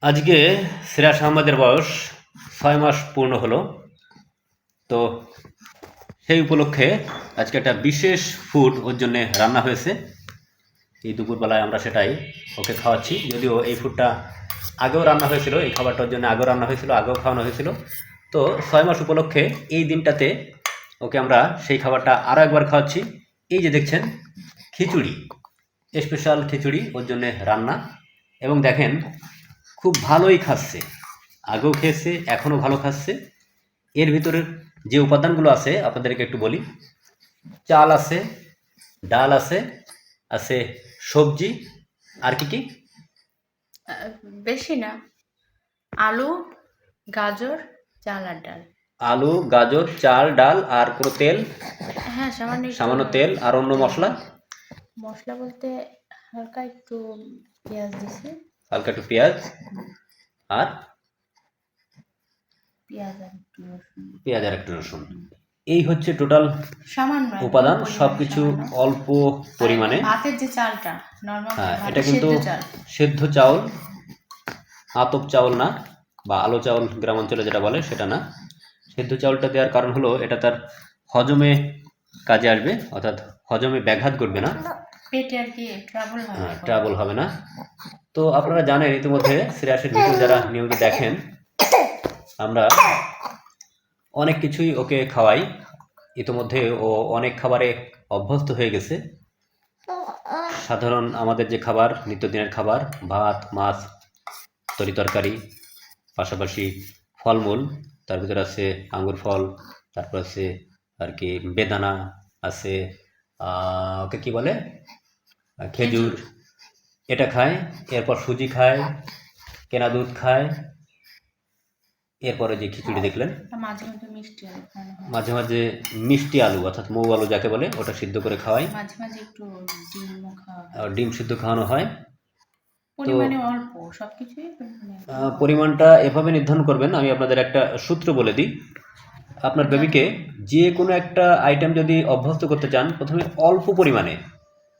আজকে সিরাজ আহমদের বয়স 6 মাস পূর্ণ হলো। তো সেই উপলক্ষে আজকে একটা বিশেষ ফুড ওর জন্য রান্না হয়েছে। এই দুপুরবেলায় আমরা সেটাই ওকে খাওয়াচ্ছি। যদিও এই ফুডটা আগেও রান্না হয়েছিল, এই খাবারটার জন্য আগেও রান্না হয়েছিল, আগেও খাওয়ানো হয়েছিল। তো 6 মাস উপলক্ষে এই দিনটাতে ওকে আমরা সেই খাবারটা আরও একবার খাওয়াচ্ছি। এই যে দেখছেন খিচুড়ি, স্পেশাল খিচুড়ি ওর জন্য রান্না। এবং দেখেন খুব ভালোই খাচ্ছে, আগেও খেয়েছে, এখনও ভালো খাচ্ছে। এর ভিতরের যে উপাদানগুলো আছে আপনাদেরকে একটু বলি। চাল আছে, ডাল আছে, আছে সবজি, আর কি কি বেশি না, আলু, গাজর, চাল আর ডাল। আলু, গাজর, চাল, ডাল, আর কোনো তেল, হ্যাঁ, সামান্য তেল, আর অন্য মশলা। মশলা বলতে হালকা একটু পেঁয়াজ দিছি, হালকা একটু পেঁয়াজ, আর পেঁয়াজ আর একটু রসুন। পেঁয়াজ আর একটু রসুন। এই হচ্ছে টোটাল সামান্য উপাদান, সবকিছু অল্প পরিমাণে। ভাতের যে চালটা নরমাল, হ্যাঁ, এটা কিন্তু সেদ্ধ চাউল, আতপ চাউল না, বা আলো চাউল গ্রামাঞ্চলে যেটা বলে সেটা না। সেদ্ধ চাউলটা দেওয়ার কারণ হলো এটা তার হজমে কাজে আসবে, অর্থাৎ হজমে ব্যাঘাত ঘটবে না, পেটে আর কি ট্রাবল হবে না। তো আপনারা জানেন ইতিমধ্যে সিরাজের ভিডিও যারা নিয়মিত দেখেন, আমরা অনেক কিছুই ওকে খাওয়াই। ইতিমধ্যে ও অনেক খাবারে অভ্যস্ত হয়ে গেছে। সাধারণ আমাদের যে খাবার, নিত্যদিনের খাবার, ভাত, মাছ, তরকারি, পাশাপাশি ফলমূল, তার ভিতরে আছে আঙ্গুর ফল, তারপর আছে আর কি বেদানা আছে, ওকে কি বলে, খেজুর, এটা খায়। এরপর সুজি খায়, কেনা দুধ খায়। এরপরে যে খিচুড়ি দেখলেন, মাঝে মাঝে মিষ্টি আলু অর্থাৎ মৌ আলু যাকে বলে ওটা সিদ্ধ করে খাওয়াই, মাঝে মাঝে একটু ডিম সিদ্ধ খাওয়ানো হয়। তো পরিমাণে পরিমাণটা এভাবে নির্ধারণ করবেন। আমি আপনাদের একটা সূত্র বলে দিই। আপনার বেবিকে যে কোনো একটা আইটেম যদি অভ্যস্ত করতে চান, প্রথমে অল্প পরিমাণে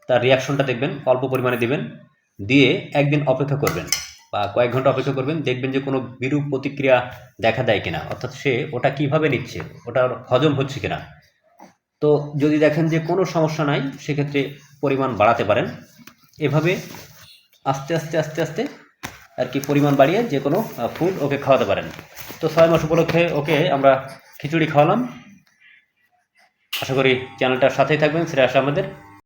তার রিয়াকশনটা দেখবেন, অল্প পরিমাণে দিবেন, দিয়ে একদিন অপেক্ষা করবেন বা কয়েক ঘন্টা অপেক্ষা করবেন, দেখবেন যে কোনো বিরূপ প্রতিক্রিয়া দেখা দেয় কিনা, অর্থাৎ সে ওটা কিভাবে নিচ্ছে, ওটা হজম হচ্ছে কিনা। তো যদি দেখেন যে কোনো সমস্যা নাই, সেক্ষেত্রে পরিমাণ বাড়াতে পারেন। এভাবে আস্তে আস্তে আস্তে আস্তে আর কি পরিমাণ বাড়িয়ে যে কোনো ফুড ওকে খাওয়াতে পারেন। তো 6 মাস উপলক্ষে ওকে আমরা খিচুড়ি খাওয়ালাম। আশা করি চ্যানেলটার সাথেই থাকবেন সিরাজ আহমেদের।